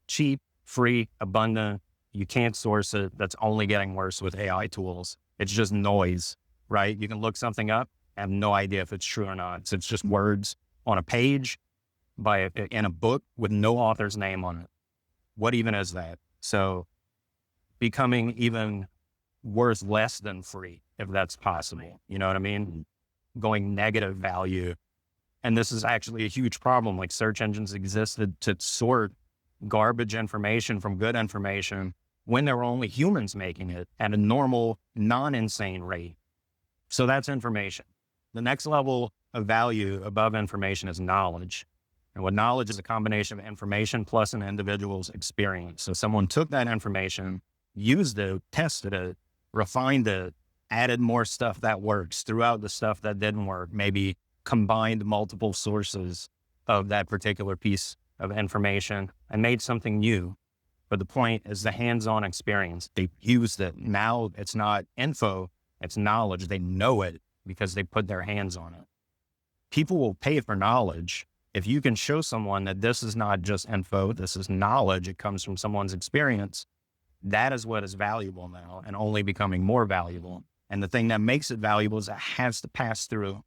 cheap, free, abundant. You can't source it. That's only getting worse with AI tools. It's just noise, right? You can look something up, have no idea if it's true or not. So it's just words on a page in a book with no author's name on it. What even is that? So becoming even worth less than free, if that's possible. You know what I mean? Going negative value. And this is actually a huge problem. Like search engines existed to sort garbage information from good information when there were only humans making it at a normal, non-insane rate. So that's information. The next level of value above information is knowledge. And what knowledge is a combination of information plus an individual's experience. So someone took that information, used it, tested it, refined it, added more stuff that works throughout the stuff that didn't work, maybe combined multiple sources of that particular piece of information and made something new. But the point is the hands-on experience. They used it. Now it's not info, it's knowledge. They know it because they put their hands on it. People will pay for knowledge. If you can show someone that this is not just info, this is knowledge, it comes from someone's experience, that is what is valuable now and only becoming more valuable. And the thing that makes it valuable is it has to pass through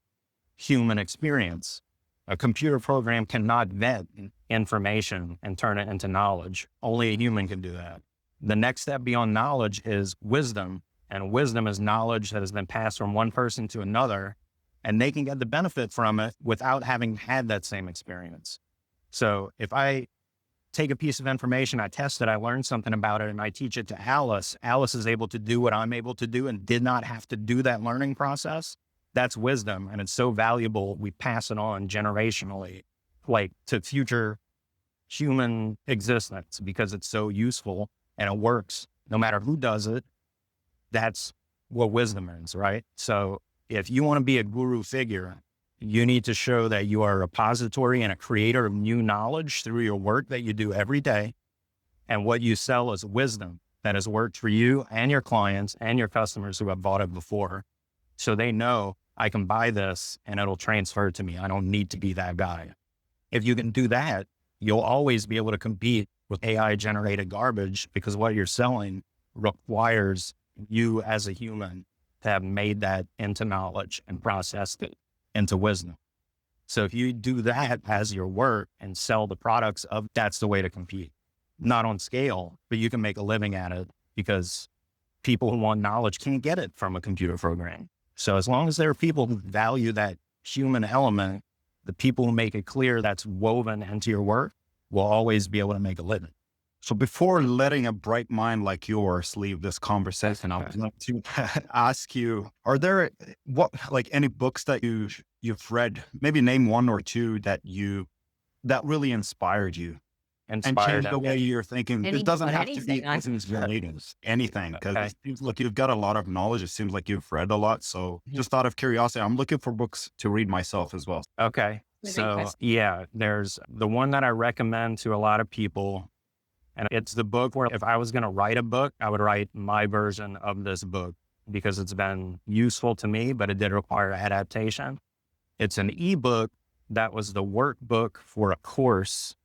human experience. A computer program cannot vet information and turn it into knowledge. Only a human can do that. The next step beyond knowledge is wisdom. And wisdom is knowledge that has been passed from one person to another, and they can get the benefit from it without having had that same experience. So if I take a piece of information, I test it, I learn something about it, and I teach it to Alice, Alice is able to do what I'm able to do and did not have to do that learning process. That's wisdom. And it's so valuable. We pass it on generationally, like to future human existence, because it's so useful and it works no matter who does it. That's what wisdom is, right? So if you want to be a guru figure, you need to show that you are a repository and a creator of new knowledge through your work that you do every day. And what you sell is wisdom that has worked for you and your clients and your customers who have bought it before. So they know I can buy this and it'll transfer to me. I don't need to be that guy. If you can do that, you'll always be able to compete with AI generated garbage, because what you're selling requires you as a human to have made that into knowledge and processed it into wisdom. So if you do that as your work and sell the products of, that's the way to compete. Not on scale, but you can make a living at it, because people who want knowledge can't get it from a computer program. So as long as there are people who value that human element, the people who make it clear that's woven into your work will always be able to make a living. So before letting a bright mind like yours leave this conversation, I would like to ask you, are there any books that you've read, maybe name one or two that really inspired you and changed the way you're thinking? It doesn't have to be business related, anything, because it seems like you've got a lot of knowledge. It seems like you've read a lot. So just out of curiosity, I'm looking for books to read myself as well. Okay. So yeah, there's the one that I recommend to a lot of people. And it's the book where if I was going to write a book, I would write my version of this book, because it's been useful to me, but it did require adaptation. It's an ebook that was the workbook for a course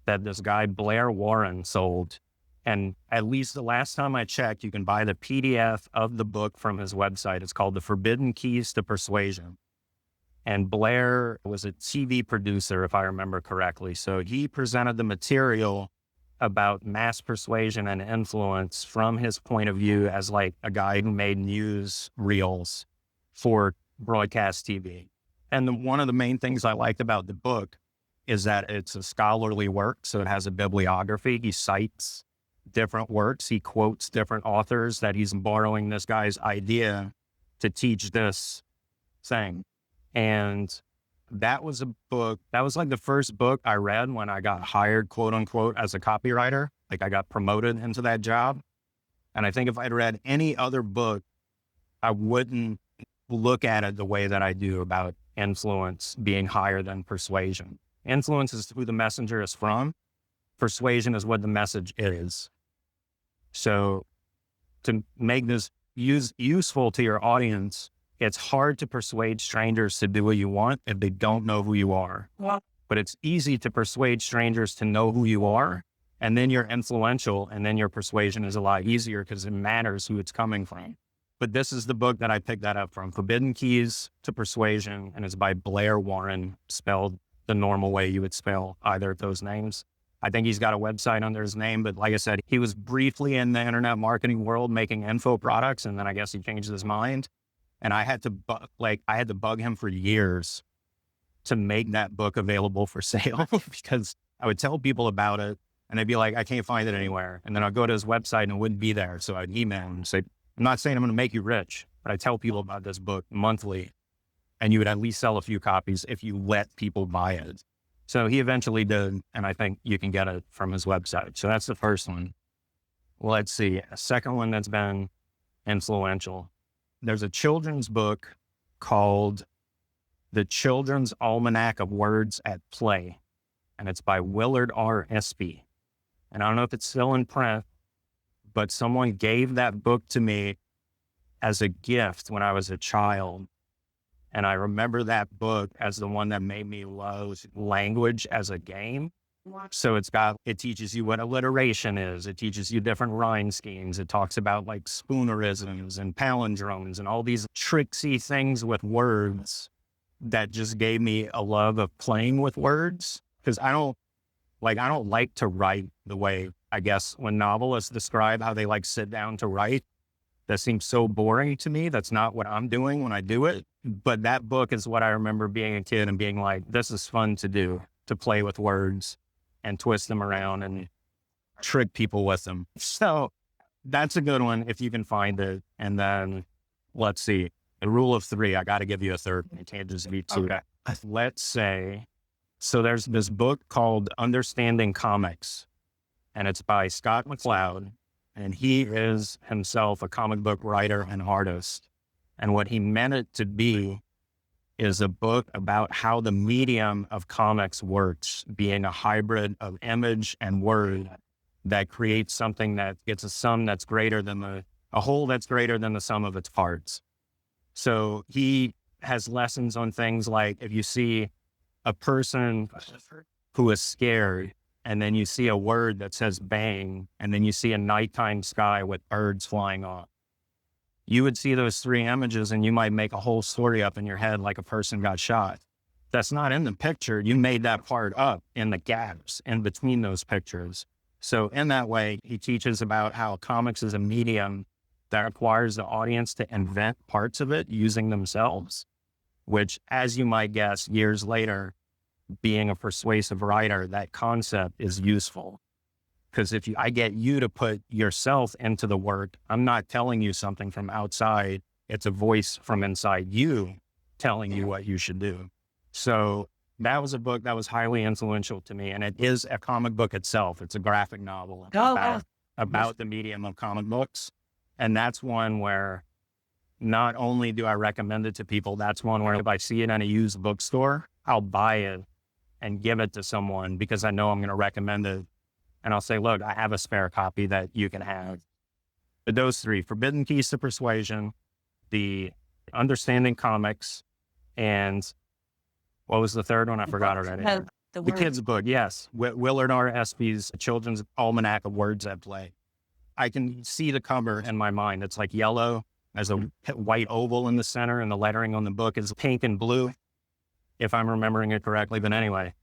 that this guy, Blair Warren, sold. And at least the last time I checked, you can buy the PDF of the book from his website. It's called The Forbidden Keys to Persuasion. And Blair was a TV producer, if I remember correctly. So he presented the material about mass persuasion and influence from his point of view as like a guy who made news reels for broadcast TV. And one of the main things I liked about the book is that it's a scholarly work. So it has a bibliography. He cites different works. He quotes different authors that he's borrowing this guy's idea to teach this thing. And that was a book, that was like the first book I read when I got hired, quote unquote, as a copywriter. Like I got promoted into that job. And I think if I'd read any other book, I wouldn't look at it the way that I do about influence being higher than persuasion. Influence is who the messenger is from. Persuasion is what the message is. So to make this useful to your audience, it's hard to persuade strangers to do what you want if they don't know who you are. But it's easy to persuade strangers to know who you are. And then you're influential, and then your persuasion is a lot easier because it matters who it's coming from. But this is the book that I picked that up from, Forbidden Keys to Persuasion, and it's by Blair Warren, spelled the normal way you would spell either of those names. I think he's got a website under his name, but like I said, he was briefly in the internet marketing world making info products, and then I guess he changed his mind. And I had to bug him for years to make that book available for sale because I would tell people about it and they'd be like, I can't find it anywhere. And then I'd go to his website and it wouldn't be there. So I'd email him and say, I'm not saying I'm going to make you rich, but I tell people about this book monthly and you would at least sell a few copies if you let people buy it. So he eventually did. And I think you can get it from his website. So that's the first one. Well, let's see. A second one that's been influential. there's a children's book called The Children's Almanac of Words at Play, and it's by Willard R. Espy. And I don't know if it's still in print, but someone gave that book to me as a gift when I was a child. And I remember that book as the one that made me love language as a game. So it teaches you what alliteration is. It teaches you different rhyme schemes. It talks about like spoonerisms and palindromes and all these tricksy things with words that just gave me a love of playing with words. Cause I don't like to write the way, I guess, when novelists describe how they like sit down to write. That seems so boring to me. That's not what I'm doing when I do it. But that book is what I remember being a kid and being like, this is fun to do, to play with words and twist them around and trick people with them. So that's a good one if you can find it. And then let's see, the rule of three, I got to give you a third. It can't just be two. Okay. Let's say, so there's this book called Understanding Comics, and it's by Scott McCloud. And he is himself a comic book writer and artist. And what he meant it to be is a book about how the medium of comics works, being a hybrid of image and word that creates something that gets a sum that's greater than a whole that's greater than the sum of its parts. So he has lessons on things like if you see a person who is scared, and then you see a word that says bang, and then you see a nighttime sky with birds flying off. You would see those three images and you might make a whole story up in your head like a person got shot. That's not in the picture. You made that part up in the gaps in between those pictures. So in that way, he teaches about how comics is a medium that requires the audience to invent parts of it using themselves, which, as you might guess, years later, being a persuasive writer, that concept is useful. Because I get you to put yourself into the work, I'm not telling you something from outside. It's a voice from inside you telling you what you should do. So that was a book that was highly influential to me. And it is a comic book itself. It's a graphic novel about the medium of comic books. And that's one where not only do I recommend it to people, that's one where if I see it in a used bookstore, I'll buy it and give it to someone because I know I'm going to recommend it. And I'll say, look, I have a spare copy that you can have. But those three, Forbidden Keys to Persuasion, the Understanding Comics, and what was the third one? I forgot already. The kid's book, yes. Willard R. Espy's Children's Almanac of Words at Play. I can see the cover in my mind. It's like yellow. There's a white oval in the center, and the lettering on the book is pink and blue, if I'm remembering it correctly. But anyway,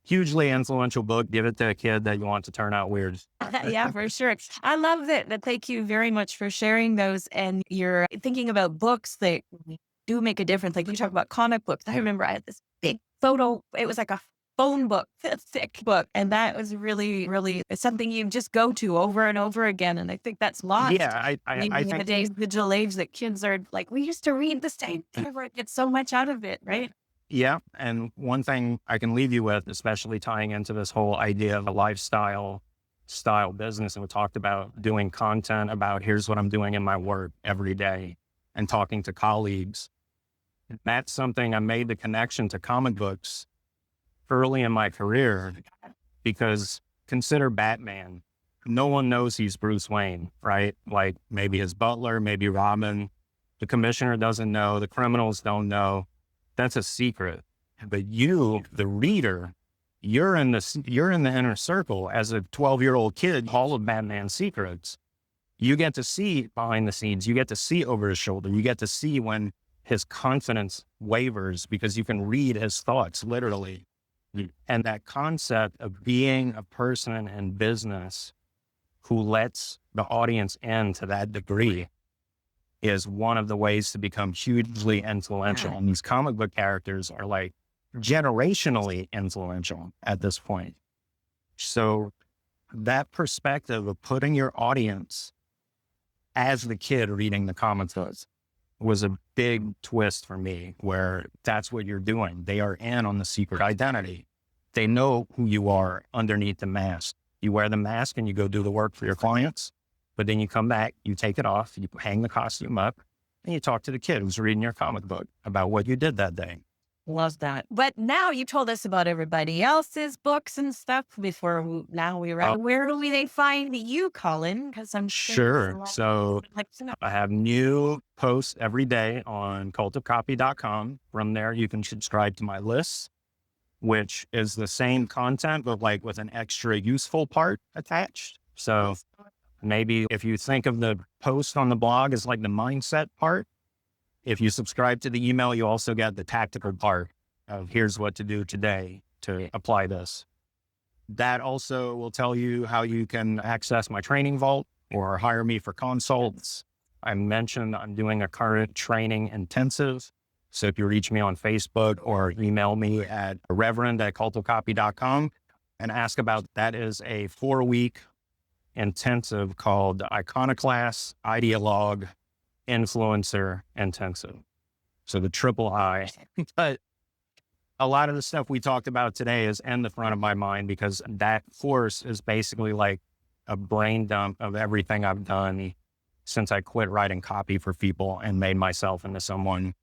hugely influential book. Give it to a kid that you want to turn out weird. Yeah, for sure. I love that. Thank you very much for sharing those. And you're thinking about books that do make a difference. Like you talk about comic books. I remember I had this big photo. It was like a phone book, a thick book. And that was really, really something you just go to over and over again. And I think that's lost. Yeah, I think in the days, digital age, that kids are like, we used to read the same thing. Get so much out of it, right? Yeah. And one thing I can leave you with, especially tying into this whole idea of a lifestyle business. And we talked about doing content about here's what I'm doing in my work every day and talking to colleagues. That's something I made the connection to comic books early in my career, because consider Batman. No one knows he's Bruce Wayne, right? Like maybe his butler, maybe Robin. The commissioner doesn't know. The criminals don't know. That's a secret. But you, the reader, you're in the inner circle as a 12-year-old kid, all of Batman's secrets. You get to see behind the scenes. You get to see over his shoulder. You get to see when his confidence wavers because you can read his thoughts literally. And that concept of being a person in business who lets the audience in to that degree is one of the ways to become hugely influential. And these comic book characters are like generationally influential at this point. So that perspective of putting your audience as the kid reading the comic books was a big twist for me, where that's what you're doing. They are in on the secret identity. They know who you are underneath the mask. You wear the mask and you go do the work for your clients, but then you come back, you take it off, you hang the costume up, And you talk to the kid who's reading your comic book about what you did that day. Love that. But now you told us about everybody else's books and stuff now we read. Where do they find you, Colin? Because I'm sure. So I have new posts every day on cultofcopy.com. From there, you can subscribe to my list, which is the same content, but like with an extra useful part attached. So maybe if you think of the post on the blog as like the mindset part, if you subscribe to the email, you also get the tactical part of here's what to do today to apply this. That also will tell you how you can access my training vault or hire me for consults. I mentioned I'm doing a current training intensive. So if you reach me on Facebook or email me at reverend@cultofcopy.com and ask about that, is a 4-week intensive called Iconoclast Ideologue Influencer Intensive. So the triple I. But a lot of the stuff we talked about today is in the front of my mind because that course is basically like a brain dump of everything I've done since I quit writing copy for people and made myself into someone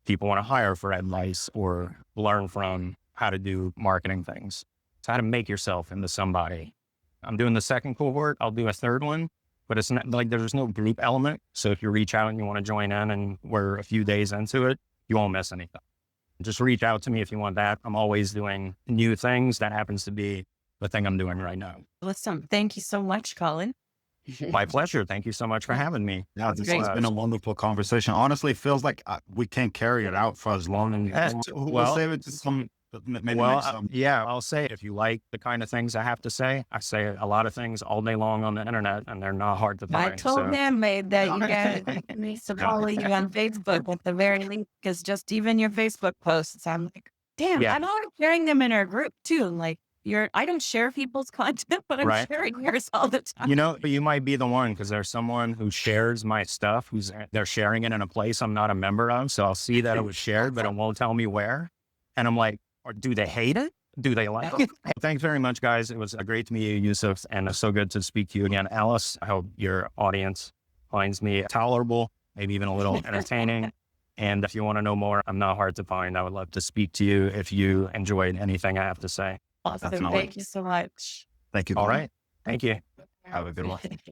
people want to hire for advice or learn from how to do marketing things. So how to make yourself into somebody. I'm doing the second cohort. I'll do a third one, but it's not like there's no group element. So if you reach out and you want to join in and we're a few days into it, you won't miss anything. Just reach out to me if you want that. I'm always doing new things. That happens to be the thing I'm doing right now. Awesome. Thank you so much, Colin. My pleasure. Thank you so much for having me. Yeah, this has been a wonderful conversation. Honestly, it feels like we can't carry it out for as long. We'll save it to some, maybe next time. Yeah, I'll say if you like the kind of things I have to say, I say a lot of things all day long on the internet and they're not hard to find. I told them that you guys need to follow you on Facebook at the very least, because just even your Facebook posts, I'm like, damn, I'm always sharing them in our group too. Like, I don't share people's content, but I'm sharing yours all the time. You know, you might be the one because there's someone who shares my stuff they're sharing it in a place I'm not a member of. So I'll see that it was shared, but it won't tell me where. And I'm like, or do they hate it? Do they like it? Thanks very much, guys. It was great to meet you, Yusuf, and it's so good to speak to you again. Alice, I hope your audience finds me tolerable, maybe even a little entertaining. And if you want to know more, I'm not hard to find. I would love to speak to you if you enjoyed anything I have to say. Awesome. Thank you so much. Thank you. All right. Thank you. Have a good one.